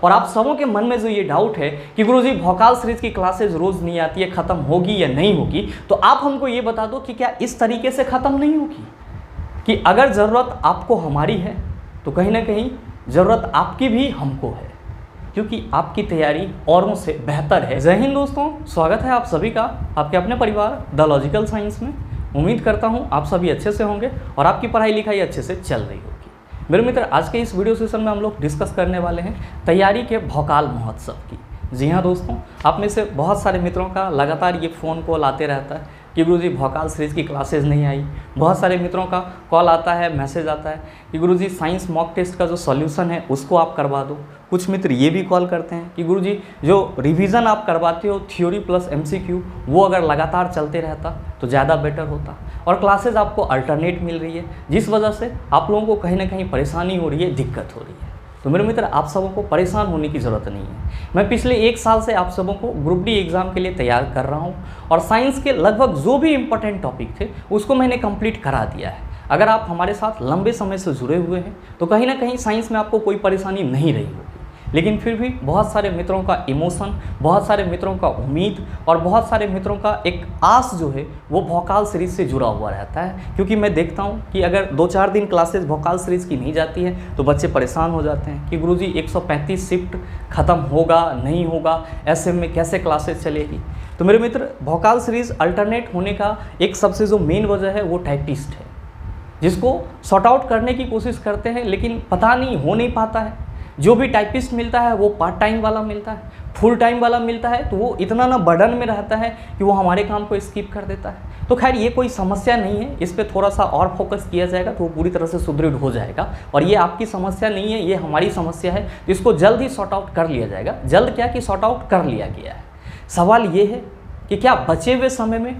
और आप सबों के मन में जो ये डाउट है कि गुरुजी भोकाल सीरीज की क्लासेज रोज़ नहीं आती है, ख़त्म होगी या नहीं होगी, तो आप हमको ये बता दो कि क्या इस तरीके से ख़त्म नहीं होगी, कि अगर ज़रूरत आपको हमारी है तो कहीं ना कहीं ज़रूरत आपकी भी हमको है, क्योंकि आपकी तैयारी औरों से बेहतर है। जय हिंद दोस्तों, स्वागत है आप सभी का आपके अपने परिवार द लॉजिकल साइंस में। उम्मीद करता हूँ आप सभी अच्छे से होंगे और आपकी पढ़ाई लिखाई अच्छे से चल रही होगी। मेरे मित्र, आज के इस वीडियो सेशन में हम लोग डिस्कस करने वाले हैं तैयारी के भोकाल महोत्सव की। जी हाँ दोस्तों, आप में से बहुत सारे मित्रों का लगातार ये फ़ोन कॉल आते रहता है कि गुरुजी भोकाल सीरीज़ की क्लासेस नहीं आई। बहुत सारे मित्रों का कॉल आता है, मैसेज आता है कि गुरुजी साइंस मॉक टेस्ट का जो सॉल्यूशन है उसको आप करवा दो। कुछ मित्र ये भी कॉल करते हैं कि गुरुजी जो रिवीजन आप करवाते हो थ्योरी प्लस एमसीक्यू, वो अगर लगातार चलते रहता तो ज़्यादा बेटर होता। और क्लासेस आपको अल्टरनेट मिल रही है, जिस वजह से आप लोगों को कहीं ना कहीं परेशानी हो रही है, दिक्कत हो रही है। तो मेरे मित्र, आप सबों को परेशान होने की ज़रूरत नहीं है। मैं पिछले 1 साल से आप सबों को ग्रुप डी एग्ज़ाम के लिए तैयार कर रहा हूँ और साइंस के लगभग जो भी इम्पोर्टेंट टॉपिक थे उसको मैंने कंप्लीट करा दिया है। अगर आप हमारे साथ लंबे समय से जुड़े हुए हैं तो कहीं ना कहीं साइंस में आपको कोई परेशानी नहीं रही होगी। लेकिन फिर भी बहुत सारे मित्रों का इमोशन, बहुत सारे मित्रों का उम्मीद और बहुत सारे मित्रों का एक आस जो है वो भोकाल सीरीज़ से जुड़ा हुआ रहता है। क्योंकि मैं देखता हूँ कि अगर 2-4 दिन क्लासेस भोकाल सीरीज़ की नहीं जाती है तो बच्चे परेशान हो जाते हैं कि गुरुजी 135 शिफ्ट ख़त्म होगा नहीं होगा, ऐसे में कैसे क्लासेस चलेगी। तो मेरे मित्र, भोकाल सीरीज़ अल्टरनेट होने का एक सबसे जो मेन वजह है वो टाइपिस्ट है, जिसको सॉर्ट आउट करने की कोशिश करते हैं लेकिन पता नहीं हो नहीं पाता है। जो भी टाइपिस्ट मिलता है वो पार्ट टाइम वाला मिलता है, फुल टाइम वाला मिलता है तो वो इतना ना बर्डन में रहता है कि वो हमारे काम को स्किप कर देता है। तो खैर ये कोई समस्या नहीं है, इस पर थोड़ा सा और फोकस किया जाएगा तो वो पूरी तरह से सुदृढ़ हो जाएगा। और ये आपकी समस्या नहीं है, ये हमारी समस्या है, इसको जल्द ही सॉर्ट आउट कर लिया जाएगा। जल्द क्या कि सॉर्ट आउट कर लिया गया है। सवाल ये है कि क्या बचे हुए समय में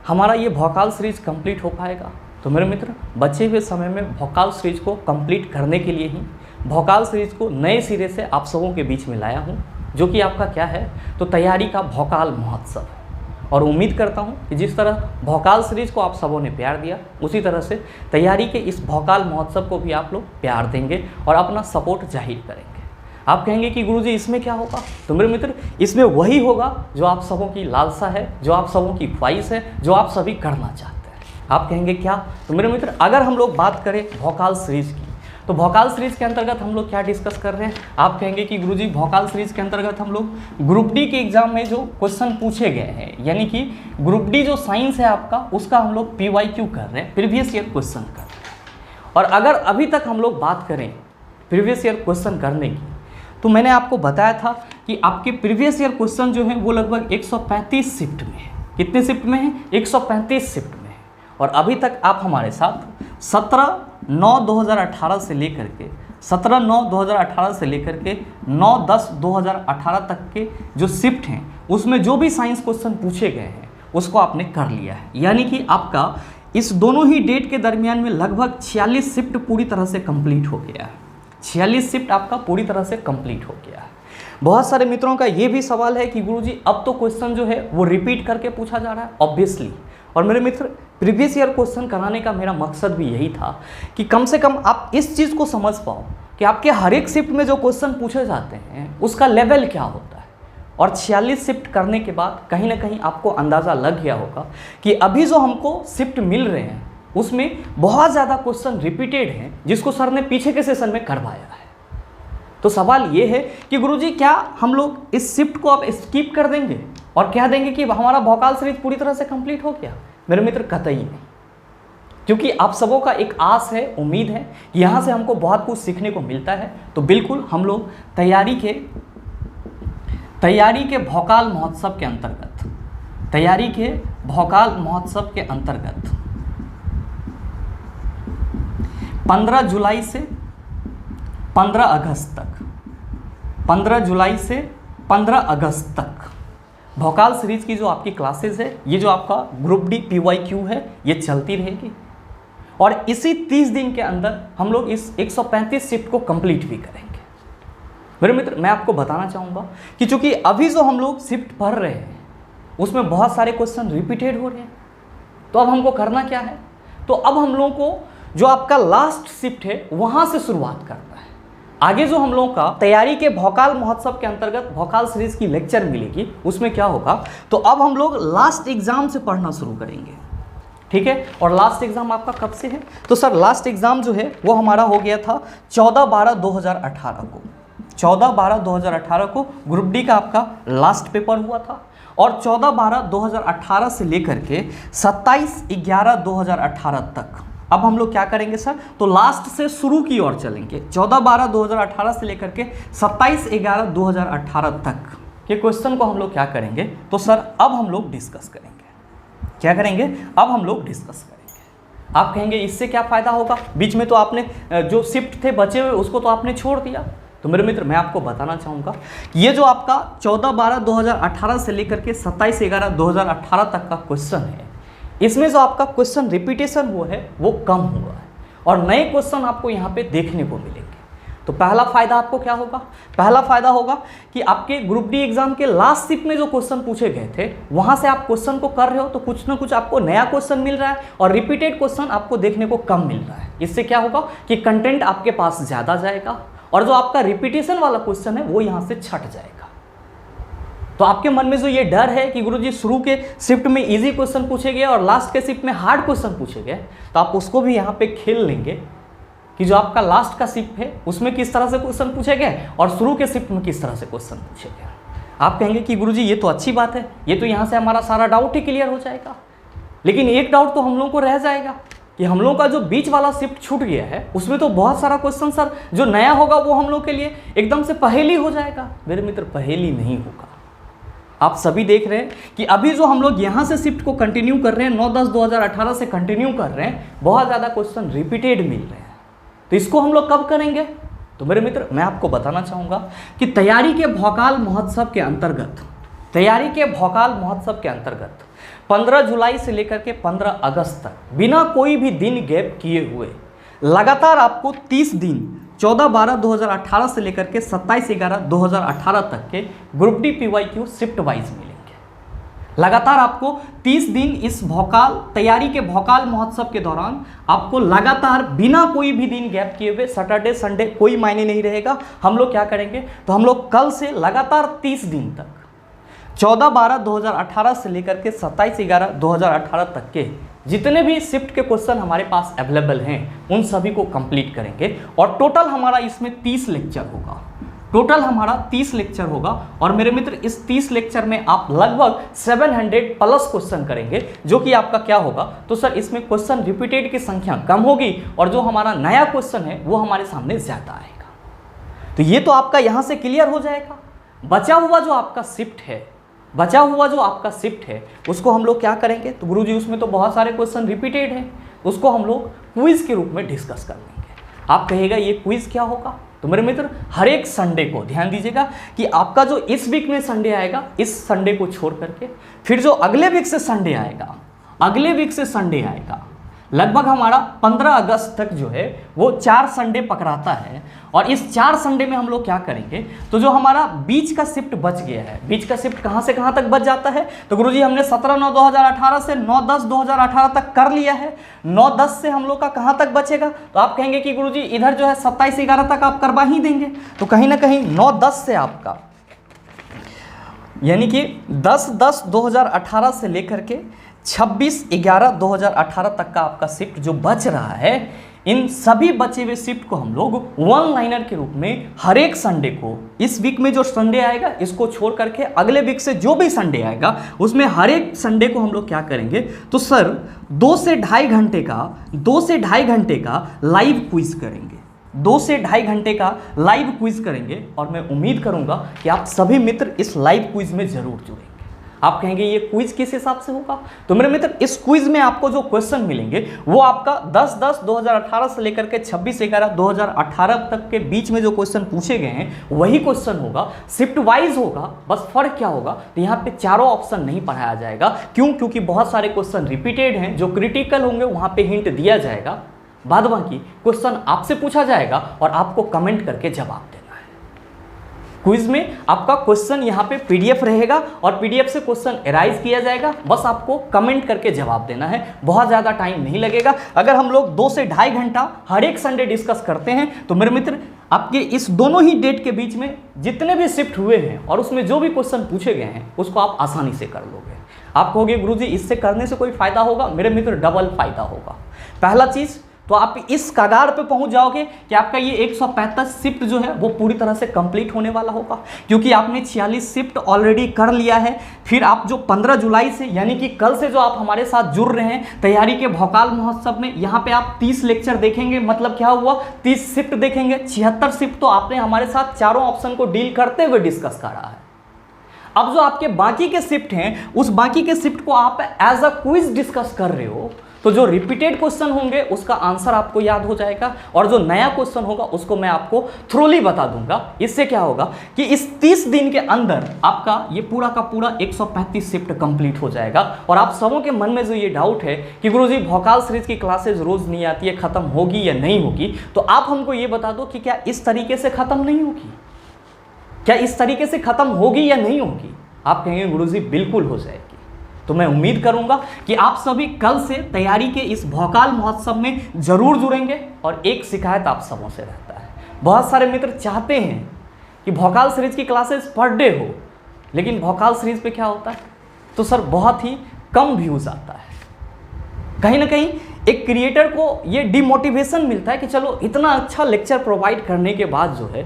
हमारा ये भोकाल सीरीज कंप्लीट हो पाएगा। तो मेरे मित्र, बचे हुए समय में भोकाल सीरीज को कंप्लीट करने के लिए ही भोकाल सीरीज को नए सिरे से आप सबों के बीच में लाया हूँ, जो कि आपका क्या है तो तैयारी का भोकाल महोत्सव। और उम्मीद करता हूँ कि जिस तरह भोकाल सीरीज को आप सबों ने प्यार दिया, उसी तरह से तैयारी के इस भोकाल महोत्सव को भी आप लोग प्यार देंगे और अपना सपोर्ट जाहिर करेंगे। आप कहेंगे कि गुरुजी इसमें क्या होगा। तो मेरे मित्र, इसमें वही होगा जो आप सबों की लालसा है, जो आप सबों की ख्वाहिश है, जो आप सभी करना चाहते हैं। आप कहेंगे क्या। तो मेरे मित्र, अगर हम लोग बात करें भोकाल सीरीज की, तो भोकाल सीरीज़ के अंतर्गत हम लोग क्या डिस्कस कर रहे हैं। आप कहेंगे कि गुरुजी भोकाल सीरीज़ के अंतर्गत हम लोग ग्रुप डी के एग्जाम में जो क्वेश्चन पूछे गए हैं, यानी कि ग्रुप डी जो साइंस है आपका, उसका हम लोग PYQ कर रहे हैं, प्रीवियस ईयर क्वेश्चन कर रहे हैं। और अगर अभी तक हम लोग बात करें प्रीवियस ईयर क्वेश्चन करने की, तो मैंने आपको बताया था कि आपके प्रीवियस ईयर क्वेश्चन जो है वो लगभग 135 शिफ्ट में है। कितने शिफ्ट में है? 135 शिफ्ट में है। और अभी तक आप हमारे साथ 17/9/2018 से लेकर के 17/9/2018 से लेकर के 9/10/2018 तक के जो शिफ्ट हैं उसमें जो भी साइंस क्वेश्चन पूछे गए हैं उसको आपने कर लिया है। यानी कि आपका इस दोनों ही डेट के दरमियान में लगभग 46 शिफ्ट पूरी तरह से कंप्लीट हो गया है। 46 शिफ्ट आपका पूरी तरह से कंप्लीट हो गया है। बहुत सारे मित्रों का ये भी सवाल है कि गुरुजी अब तो क्वेश्चन जो है वो रिपीट करके पूछा जा रहा है, ऑब्वियसली। और मेरे मित्र, प्रीवियस ईयर क्वेश्चन कराने का मेरा मकसद भी यही था कि कम से कम आप इस चीज़ को समझ पाओ कि आपके हर एक शिफ्ट में जो क्वेश्चन पूछे जाते हैं उसका लेवल क्या होता है। और 46 शिफ्ट करने के बाद कहीं ना कहीं आपको अंदाज़ा लग गया होगा कि अभी जो हमको शिफ्ट मिल रहे हैं उसमें बहुत ज़्यादा क्वेश्चन रिपीटेड हैं, जिसको सर ने पीछे के सेशन में करवाया है। तो सवाल ये है कि गुरुजी क्या हम लोग इस शिफ्ट को अब स्किप कर देंगे और कह देंगे कि हमारा भोकाल सीरीज पूरी तरह से कंप्लीट हो गया। मेरे मित्र, कतई नहीं, क्योंकि आप सबों का एक आस है, उम्मीद है, यहाँ से हमको बहुत कुछ सीखने को मिलता है। तो बिल्कुल हम लोग तैयारी के भोकाल महोत्सव के अंतर्गत 15 जुलाई से 15 अगस्त तक 15 जुलाई से 15 अगस्त तक भोकाल सीरीज की जो आपकी क्लासेस है, ये जो आपका ग्रुप डी PYQ है, ये चलती रहेगी। और इसी 30 दिन के अंदर हम लोग इस 135 शिफ्ट को कंप्लीट भी करेंगे। मेरे मित्र, मैं आपको बताना चाहूँगा कि चूंकि अभी जो हम लोग शिफ्ट पढ़ रहे हैं उसमें बहुत सारे क्वेश्चन रिपीटेड हो रहे हैं, तो अब हमको करना क्या है। तो अब हम लोगों को जो आपका लास्ट शिफ्ट है वहाँ से शुरुआत करना है। आगे जो हम लोगों का तैयारी के भोकाल महोत्सव के अंतर्गत भोकाल सीरीज की लेक्चर मिलेगी, उसमें क्या होगा, तो अब हम लोग लास्ट एग्जाम से पढ़ना शुरू करेंगे, ठीक है। और लास्ट एग्जाम आपका कब से है, तो सर लास्ट एग्जाम जो है वो हमारा हो गया था 14/12/2018 को। 14/12/2018 को ग्रुप डी का आपका लास्ट पेपर हुआ था। और 14/12/2018 से लेकर के 27/11/2018 तक अब हम लोग क्या करेंगे सर, तो लास्ट से शुरू की ओर चलेंगे। 14/12/2018 से लेकर के 27/11/2018 तक के क्वेश्चन को हम लोग क्या करेंगे, तो सर अब हम लोग डिस्कस करेंगे। क्या करेंगे, अब हम लोग डिस्कस करेंगे। आप कहेंगे इससे क्या फ़ायदा होगा, बीच में तो आपने जो शिफ्ट थे बचे हुए उसको तो आपने छोड़ दिया। तो मेरे मित्र मैं आपको बताना चाहूँगा ये जो आपका 14/12/2018 से लेकर के 27/11/2018 तक का क्वेश्चन है, इसमें जो आपका क्वेश्चन रिपीटेशन हुआ है वो कम हुआ है और नए क्वेश्चन आपको यहाँ पे देखने को मिलेंगे। तो पहला फायदा आपको क्या होगा, पहला फायदा होगा कि आपके ग्रुप डी एग्जाम के लास्ट शिफ्ट में जो क्वेश्चन पूछे गए थे वहां से आप क्वेश्चन को कर रहे हो, तो कुछ ना कुछ आपको नया क्वेश्चन मिल रहा है और रिपीटेड क्वेश्चन आपको देखने को कम मिल रहा है। इससे क्या होगा कि कंटेंट आपके पास ज़्यादा जाएगा और जो आपका रिपीटेशन वाला क्वेश्चन है वो यहाँ से छट जाएगा। तो आपके मन में जो ये डर है कि गुरुजी शुरू के शिफ्ट में इजी क्वेश्चन पूछे गए और लास्ट के शिफ्ट में हार्ड क्वेश्चन पूछे गए, तो आप उसको भी यहाँ पे खेल लेंगे कि जो आपका लास्ट का शिफ्ट है उसमें किस तरह से क्वेश्चन पूछे गए और शुरू के शिफ्ट में किस तरह से क्वेश्चन पूछे गए। आप कहेंगे कि गुरुजी ये तो अच्छी बात है, ये तो यहाँ से हमारा सारा डाउट ही क्लियर हो जाएगा। लेकिन एक डाउट तो हम लोगों को रह जाएगा कि हम लोगों का जो बीच वाला शिफ्ट छूट गया है उसमें तो बहुत सारा क्वेश्चन सर जो नया होगा वो हम लोग के लिए एकदम से पहेली हो जाएगा। मेरे मित्र पहेली नहीं होगा। आप सभी देख रहे हैं कि अभी जो हम लोग यहाँ से शिफ्ट को कंटिन्यू कर रहे हैं 9/10/2018 से कंटिन्यू कर रहे हैं, बहुत ज़्यादा क्वेश्चन रिपीटेड मिल रहे हैं। तो इसको हम लोग कब करेंगे, तो मेरे मित्र मैं आपको बताना चाहूँगा कि तैयारी के भोकाल महोत्सव के अंतर्गत 15 जुलाई से लेकर के 15 अगस्त तक बिना कोई भी दिन गैप किए हुए लगातार आपको 30 दिन 14/12/2018 से लेकर के 27/11/2018 तक के group D PYQ shift wise मिलेंगे। लगातार आपको 30 दिन इस भोकाल तैयारी के भोकाल महोत्सव के दौरान आपको लगातार बिना कोई भी दिन गैप किए हुए सैटरडे संडे कोई मायने नहीं रहेगा। हम लोग क्या करेंगे, तो हम लोग कल से लगातार 30 दिन तक 14/12/2018 से लेकर के 27/11/2018 तक के जितने भी शिफ्ट के क्वेश्चन हमारे पास अवेलेबल हैं उन सभी को कंप्लीट करेंगे। और टोटल हमारा इसमें 30 लेक्चर होगा, टोटल हमारा 30 लेक्चर होगा। और मेरे मित्र इस 30 लेक्चर में आप लगभग 700 प्लस क्वेश्चन करेंगे, जो कि आपका क्या होगा, तो सर इसमें क्वेश्चन रिपीटेड की संख्या कम होगी और जो हमारा नया क्वेश्चन है वो हमारे सामने ज़्यादा आएगा। तो ये तो आपका यहाँ से क्लियर हो जाएगा। बचा हुआ जो आपका शिफ्ट है उसको हम लोग क्या करेंगे, तो गुरुजी उसमें तो बहुत सारे क्वेश्चन रिपीटेड हैं, उसको हम लोग क्विज के रूप में डिस्कस कर लेंगे। आप कहिएगा ये क्विज क्या होगा, तो मेरे मित्र हर एक संडे को ध्यान दीजिएगा कि आपका जो इस वीक में संडे आएगा, इस संडे को छोड़ करके फिर जो अगले वीक से संडे आएगा, लगभग हमारा 15 अगस्त तक जो है वो 4 संडे पकड़ाता है। और इस 4 संडे में हम लोग क्या करेंगे, तो जो हमारा बीच का शिफ्ट बच गया है, बीच का शिफ्ट कहाँ से कहाँ तक बच जाता है, तो गुरुजी हमने 17/9/2018 से 9/10/2018 तक कर लिया है। 9/10 से हम लोग का कहाँ तक बचेगा, तो आप कहेंगे कि गुरुजी इधर जो है 27/11 तक आप करवा ही देंगे, तो कहीं ना कहीं 9/10 से आपका यानी कि 10/10/2018 से लेकर के 26/11/2018 तक का आपका शिफ्ट जो बच रहा है, इन सभी बचे हुए शिफ्ट को हम लोग वन लाइनर के रूप में हर एक संडे को, इस वीक में जो संडे आएगा इसको छोड़ करके अगले वीक से जो भी संडे आएगा उसमें हर एक संडे को हम लोग क्या करेंगे, तो सर 2 से ढाई घंटे का लाइव क्विज करेंगे। 2 से ढाई घंटे का लाइव क्विज करेंगे और मैं उम्मीद करूंगा कि आप सभी मित्र इस लाइव क्विज में जरूर जुड़ेंगे। आप कहेंगे ये क्विज किस हिसाब से होगा, तो मेरे मित्र इस क्विज में आपको जो क्वेश्चन मिलेंगे वो आपका 10/10/2018 से लेकर के 26/11/2018 तक के बीच में जो क्वेश्चन पूछे गए हैं वही क्वेश्चन होगा, शिफ्ट वाइज होगा। बस फर्क क्या होगा, तो यहाँ पे चारों ऑप्शन नहीं पढ़ाया जाएगा। क्यों, क्योंकि बहुत सारे क्वेश्चन रिपीटेड हैं, जो क्रिटिकल होंगे वहाँ पे हिंट दिया जाएगा, बाद बाकी क्वेश्चन आपसे पूछा जाएगा और आपको कमेंट करके जवाब देना है। क्विज में आपका क्वेश्चन यहाँ पे PDF रहेगा और PDF से क्वेश्चन एराइज किया जाएगा, बस आपको कमेंट करके जवाब देना है। बहुत ज़्यादा टाइम नहीं लगेगा। अगर हम लोग 2 से ढाई घंटा हर एक संडे डिस्कस करते हैं तो मेरे मित्र आपके इस दोनों ही डेट के बीच में जितने भी शिफ्ट हुए हैं और उसमें जो भी क्वेश्चन पूछे गए हैं उसको आप आसानी से कर लोगे। आप कहोगे गुरुजी इससे करने से कोई फायदा होगा? मेरे मित्र डबल फायदा होगा। पहला चीज तो आप इस कगार पे पहुंच जाओगे कि आपका ये 135 शिफ्ट जो है वो पूरी तरह से कंप्लीट होने वाला होगा, क्योंकि आपने 46 शिफ्ट ऑलरेडी कर लिया है। फिर आप जो 15 जुलाई से यानी कि कल से जो आप हमारे साथ जुड़ रहे हैं तैयारी के भोकाल महोत्सव में, यहाँ पे आप 30 लेक्चर देखेंगे। मतलब क्या हुआ? 30 शिफ्ट देखेंगे। 76 शिफ्ट तो आपने हमारे साथ चारों ऑप्शन को डील करते हुए डिस्कस करा है। अब जो आपके बाकी के शिफ्ट हैं उस बाकी के शिफ्ट को आप एज अ क्विज डिस्कस कर रहे हो, तो जो रिपीटेड क्वेश्चन होंगे उसका आंसर आपको याद हो जाएगा और जो नया क्वेश्चन होगा उसको मैं आपको थ्रोली बता दूंगा। इससे क्या होगा कि इस 30 दिन के अंदर आपका ये पूरा का पूरा 135 शिफ्ट कंप्लीट हो जाएगा। और आप सबों के मन में जो ये डाउट है कि गुरुजी भोकाल सीरीज की क्लासेज रोज नहीं आती है, खत्म होगी या नहीं होगी, तो आप हमको ये बता दो कि क्या इस तरीके से खत्म नहीं होगी, क्या इस तरीके से खत्म होगी या नहीं होगी? आप कहेंगे गुरुजी बिल्कुल हो जाएगी। तो मैं उम्मीद करूंगा कि आप सभी कल से तैयारी के इस भोकाल महोत्सव में जरूर जुड़ेंगे। और एक शिकायत आप सबों से रहता है, बहुत सारे मित्र चाहते हैं कि भोकाल सीरीज की क्लासेस पर डे हो, लेकिन भोकाल सीरीज पे क्या होता है तो सर बहुत ही कम व्यूज आता है। कहीं ना कहीं एक क्रिएटर को ये डिमोटिवेशन मिलता है कि चलो इतना अच्छा लेक्चर प्रोवाइड करने के बाद जो है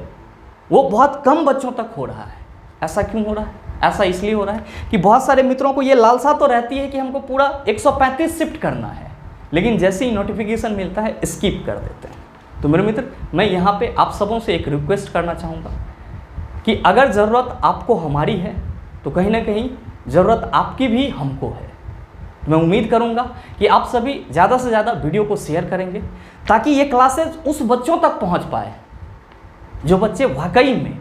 वो बहुत कम बच्चों तक हो रहा है। ऐसा क्यों हो रहा है? ऐसा इसलिए हो रहा है कि बहुत सारे मित्रों को ये लालसा तो रहती है कि हमको पूरा 135 शिफ्ट करना है, लेकिन जैसे ही नोटिफिकेशन मिलता है स्किप कर देते हैं। तो मेरे मित्र, मैं यहाँ पे आप सबों से एक रिक्वेस्ट करना चाहूँगा कि अगर ज़रूरत आपको हमारी है तो कहीं ना कहीं ज़रूरत आपकी भी हमको है। मैं उम्मीद करूँगा कि आप सभी ज़्यादा से ज़्यादा वीडियो को शेयर करेंगे ताकि ये क्लासेज उस बच्चों तक पहुँच पाए जो बच्चे वाकई में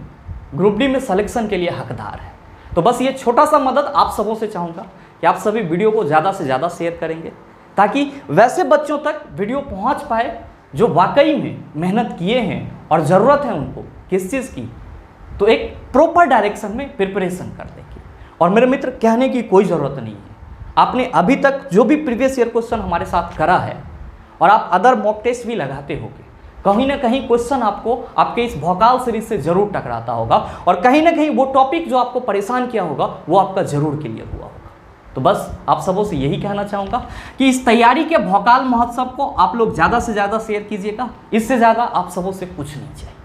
ग्रुप डी में सिलेक्शन के लिए हकदार हैं। तो बस ये छोटा सा मदद आप सबों से चाहूँगा कि आप सभी वीडियो को ज़्यादा से ज़्यादा शेयर करेंगे ताकि वैसे बच्चों तक वीडियो पहुँच पाए जो वाकई में मेहनत किए हैं और ज़रूरत है उनको किस चीज़ की, तो एक प्रॉपर डायरेक्शन में प्रिपरेशन कर देंगे। और मेरे मित्र, कहने की कोई ज़रूरत नहीं है, आपने अभी तक जो भी प्रीवियस ईयर क्वेश्चन हमारे साथ करा है और आप अदर मॉक टेस्ट भी लगाते होंगे, कहीं ना कहीं क्वेश्चन आपको आपके इस भोकाल सीरीज से जरूर टकराता होगा और कहीं ना कहीं वो टॉपिक जो आपको परेशान किया होगा वो आपका जरूर क्लियर हुआ होगा। तो बस आप सबों से यही कहना चाहूँगा कि इस तैयारी के भोकाल महोत्सव को आप लोग ज़्यादा से ज़्यादा शेयर कीजिएगा। इससे ज़्यादा आप सबों से कुछ नहीं चाहिए।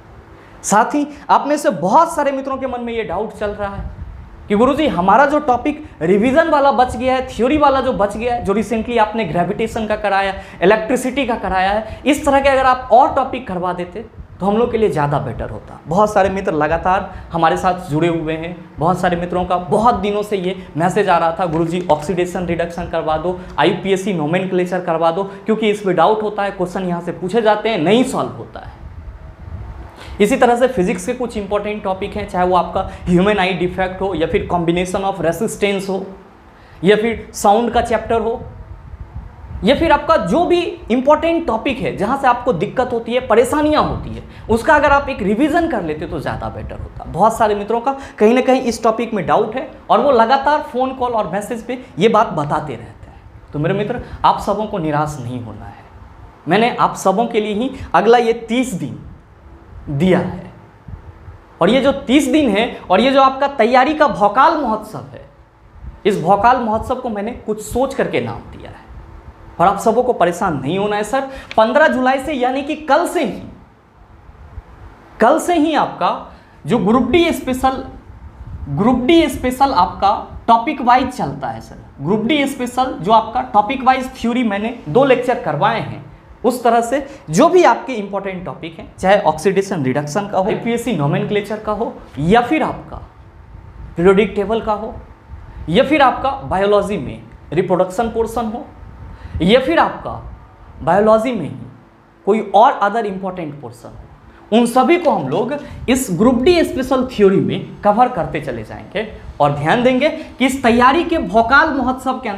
साथ ही आप में से बहुत सारे मित्रों के मन में ये डाउट चल रहा है कि गुरुजी हमारा जो टॉपिक रिवीजन वाला बच गया है, थ्योरी वाला जो बच गया है, जो रिसेंटली आपने ग्रेविटेशन का कराया, इलेक्ट्रिसिटी का कराया है, इस तरह के अगर आप और टॉपिक करवा देते तो हम लोग के लिए ज़्यादा बेटर होता। बहुत सारे मित्र लगातार हमारे साथ जुड़े हुए हैं। बहुत सारे मित्रों का बहुत दिनों से ये मैसेज आ रहा था, गुरुजी ऑक्सीडेशन रिडक्शन करवा दो, IUPAC नोमेनक्लेचर करवा दो, क्योंकि इसमें डाउट होता है, क्वेश्चन यहाँ से पूछे जाते हैं, नहीं सॉल्व होता है। इसी तरह से फिजिक्स के कुछ इंपॉर्टेंट टॉपिक हैं, चाहे वो आपका ह्यूमन आई डिफेक्ट हो या फिर कॉम्बिनेशन ऑफ रेसिस्टेंस हो या फिर साउंड का चैप्टर हो या फिर आपका जो भी इंपॉर्टेंट टॉपिक है जहां से आपको दिक्कत होती है, परेशानियां होती है, उसका अगर आप एक रिवीजन कर लेते तो ज़्यादा बेटर होता। बहुत सारे मित्रों का कहीं ना कहीं इस टॉपिक में डाउट है और वो लगातार फ़ोन कॉल और मैसेज पे ये बात बताते रहते हैं। तो मेरे मित्र, आप सबों को निराश नहीं होना है। मैंने आप सबों के लिए ही अगला ये 30 दिन दिया है और ये जो 30 दिन है और ये जो आपका तैयारी का भोकाल महोत्सव है, इस भोकाल महोत्सव को मैंने कुछ सोच करके नाम दिया है और आप सबों को परेशान नहीं होना है सर। 15 जुलाई से यानी कि कल से ही आपका जो ग्रुप डी स्पेशल आपका टॉपिक वाइज चलता है सर। ग्रुप डी स्पेशल जो आपका टॉपिक वाइज थ्योरी मैंने 2 लेक्चर करवाए हैं, उस तरह से जो भी आपके इंपॉर्टेंट टॉपिक हैं, चाहे ऑक्सीडेशन रिडक्शन का हो, IUPAC नोमेनक्लेचर का हो या फिर आपका पीरियोडिक टेबल का हो या फिर आपका बायोलॉजी में रिप्रोडक्शन पोर्शन हो या फिर आपका बायोलॉजी में ही कोई और अदर इंपॉर्टेंट पोर्शन हो, उन सभी को हम लोग इस ग्रुप डी स्पेशल थ्योरी में कवर करते चले जाएंगे। और ध्यान देंगे कि इस तैयारी के भोकाल महोत्सव के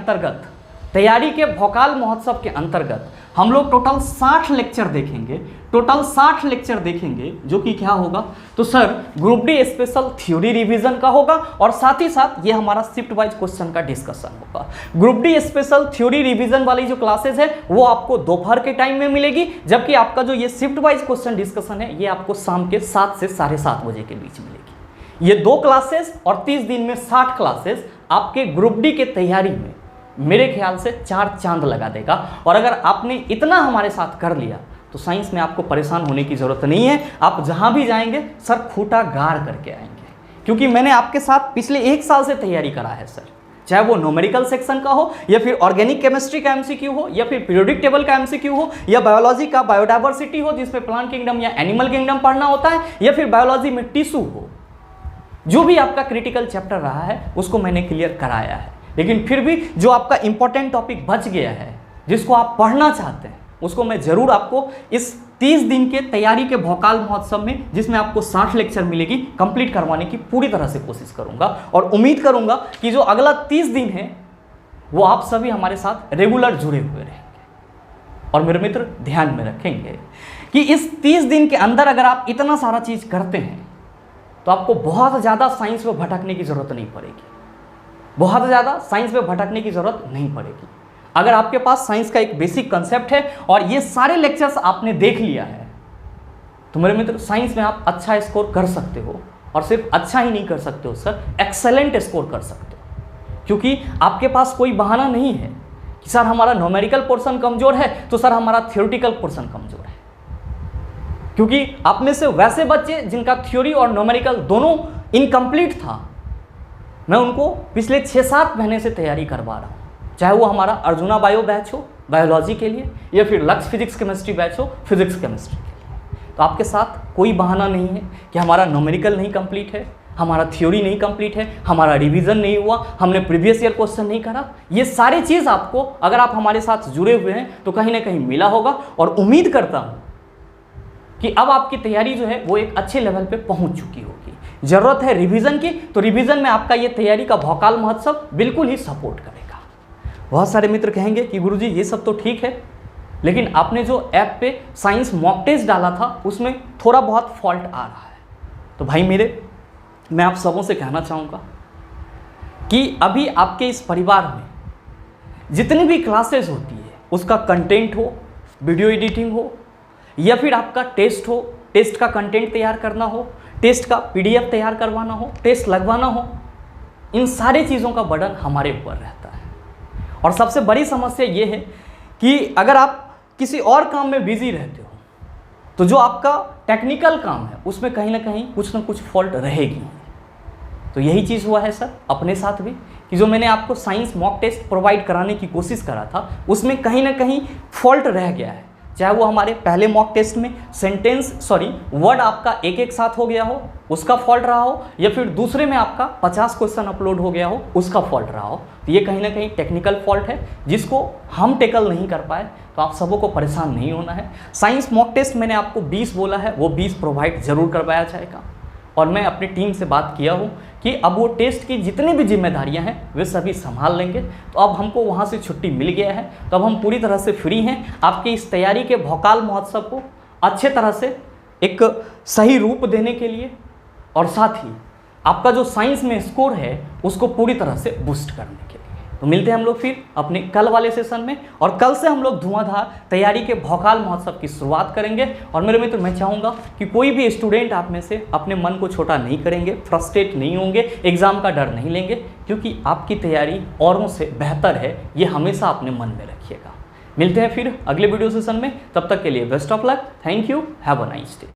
अंतर्गत हम लोग टोटल 60 लेक्चर देखेंगे। टोटल 60 लेक्चर देखेंगे, जो कि क्या होगा, तो sir group D special theory revision का होगा और साथ ही साथ ये हमारा शिफ्ट वाइज क्वेश्चन का डिस्कशन होगा। Group D special theory revision वाली जो क्लासेस है वो आपको दोपहर के टाइम में मिलेगी, जबकि आपका जो ये शिफ्ट वाइज क्वेश्चन डिस्कशन है ये आपको शाम के 7 से 7:30 बजे के बीच मिलेगी। ये 2 क्लासेस और 30 दिन में 60 क्लासेस आपके ग्रुप डी के तैयारी में मेरे ख्याल से 4 चांद लगा देगा। और अगर आपने इतना हमारे साथ कर लिया तो साइंस में आपको परेशान होने की ज़रूरत नहीं है। आप जहाँ भी जाएंगे सर खूंटा गाड़ करके आएंगे, क्योंकि मैंने आपके साथ पिछले 1 साल से तैयारी करा है सर, चाहे वो न्यूमेरिकल सेक्शन का हो या फिर ऑर्गेनिक केमिस्ट्री का एमसीक्यू हो या फिर पीरियोडिक टेबल का एमसीक्यू हो या बायोलॉजी का बायोडाइवर्सिटी हो जिसमें प्लांट किंगडम या एनिमल किंगडम पढ़ना होता है या फिर बायोलॉजी में टिश्यू हो। जो भी आपका क्रिटिकल चैप्टर रहा है उसको मैंने क्लियर कराया है, लेकिन फिर भी जो आपका इंपॉर्टेंट टॉपिक बच गया है जिसको आप पढ़ना चाहते हैं उसको मैं ज़रूर आपको इस 30 दिन के तैयारी के भोकाल महोत्सव में, जिसमें आपको 60 लेक्चर मिलेगी, कंप्लीट करवाने की पूरी तरह से कोशिश करूंगा। और उम्मीद करूंगा कि जो अगला 30 दिन है वो आप सभी हमारे साथ रेगुलर जुड़े हुए रहेंगे। और मेरे मित्र ध्यान में रखेंगे कि इस 30 दिन के अंदर अगर आप इतना सारा चीज़ करते हैं तो आपको बहुत ज़्यादा साइंस में भटकने की ज़रूरत नहीं पड़ेगी, बहुत ज़्यादा साइंस में भटकने की ज़रूरत नहीं पड़ेगी। अगर आपके पास साइंस का एक बेसिक कंसेप्ट है और ये सारे लेक्चर्स आपने देख लिया है तो मेरे मित्र साइंस में आप अच्छा स्कोर कर सकते हो। और सिर्फ अच्छा ही नहीं कर सकते हो सर, एक्सेलेंट स्कोर कर सकते हो, क्योंकि आपके पास कोई बहाना नहीं है कि सर हमारा न्यूमेरिकल पोर्शन कमज़ोर है तो सर हमारा थ्योरेटिकल पोर्शन कमज़ोर है। क्योंकि आप में से वैसे बच्चे जिनका थ्योरी और न्यूमेरिकल दोनों इनकम्प्लीट था, मैं उनको पिछले 6-7 महीने से तैयारी करवा रहा हूँ, चाहे वो हमारा अर्जुना बायो बैच हो बायोलॉजी के लिए या फिर लक्ष्य फिजिक्स केमिस्ट्री बैच हो फिजिक्स केमिस्ट्री के लिए। तो आपके साथ कोई बहाना नहीं है कि हमारा न्यूमेरिकल नहीं कंप्लीट है, हमारा थ्योरी नहीं कंप्लीट है, हमारा रिवीजन नहीं हुआ, हमने प्रीवियस ईयर क्वेश्चन नहीं करा। ये सारी चीज़ आपको अगर आप हमारे साथ जुड़े हुए हैं तो कहीं ना कहीं मिला होगा। और उम्मीद करता हूँ कि अब आपकी तैयारी जो है वो एक अच्छे लेवल पे पहुंच चुकी होगी। ज़रूरत है रिवीजन की, तो रिवीजन में आपका ये तैयारी का भोकाल महोत्सव बिल्कुल ही सपोर्ट करेगा। बहुत सारे मित्र कहेंगे कि गुरुजी ये सब तो ठीक है, लेकिन आपने जो ऐप पे साइंस मॉक टेस्ट डाला था उसमें थोड़ा बहुत फॉल्ट आ रहा है। तो भाई मेरे, मैं आप सबों से कहना चाहूँगा कि अभी आपके इस परिवार में जितनी भी क्लासेस होती है उसका कंटेंट हो, वीडियो एडिटिंग हो या फिर आपका टेस्ट हो, टेस्ट का कंटेंट तैयार करना हो, टेस्ट का PDF तैयार करवाना हो, टेस्ट लगवाना हो, इन सारी चीज़ों का बर्डन हमारे ऊपर रहता है। और सबसे बड़ी समस्या ये है कि अगर आप किसी और काम में बिजी रहते हो तो जो आपका टेक्निकल काम है उसमें कहीं ना कुछ फॉल्ट रहेगी। तो यही चीज़ हुआ है सर अपने साथ भी, कि जो मैंने आपको साइंस मॉक टेस्ट प्रोवाइड कराने की कोशिश करा था उसमें कहीं ना कहीं फॉल्ट रह गया है। चाहे वो हमारे पहले मॉक टेस्ट में वर्ड आपका एक साथ हो गया हो उसका फॉल्ट रहा हो, या फिर दूसरे में आपका 50 क्वेश्चन अपलोड हो गया हो उसका फॉल्ट रहा हो। तो ये कहीं ना कहीं टेक्निकल फॉल्ट है जिसको हम टेकल नहीं कर पाए। तो आप सबों को परेशान नहीं होना है। साइंस मॉक टेस्ट मैंने आपको 20 बोला है, वो 20 प्रोवाइड ज़रूर करवाया जाएगा। और मैं अपनी टीम से बात किया हूँ कि अब वो टेस्ट की जितनी भी जिम्मेदारियां हैं वे सभी संभाल लेंगे। तो अब हमको वहाँ से छुट्टी मिल गया है, तो अब हम पूरी तरह से फ्री हैं आपके इस तैयारी के भोकाल महोत्सव को अच्छे तरह से एक सही रूप देने के लिए, और साथ ही आपका जो साइंस में स्कोर है उसको पूरी तरह से बूस्ट करने के लिए। तो मिलते हैं हम लोग फिर अपने कल वाले सेशन में, और कल से हम लोग धुआंधार तैयारी के भोकाल महोत्सव की शुरुआत करेंगे। और मेरे मित्र, मैं चाहूँगा कि कोई भी स्टूडेंट आप में से अपने मन को छोटा नहीं करेंगे, फ्रस्ट्रेट नहीं होंगे, एग्ज़ाम का डर नहीं लेंगे, क्योंकि आपकी तैयारी औरों से बेहतर है, ये हमेशा अपने मन में रखिएगा। मिलते हैं फिर अगले वीडियो सेशन में, तब तक के लिए best of luck, thank you, have a nice day.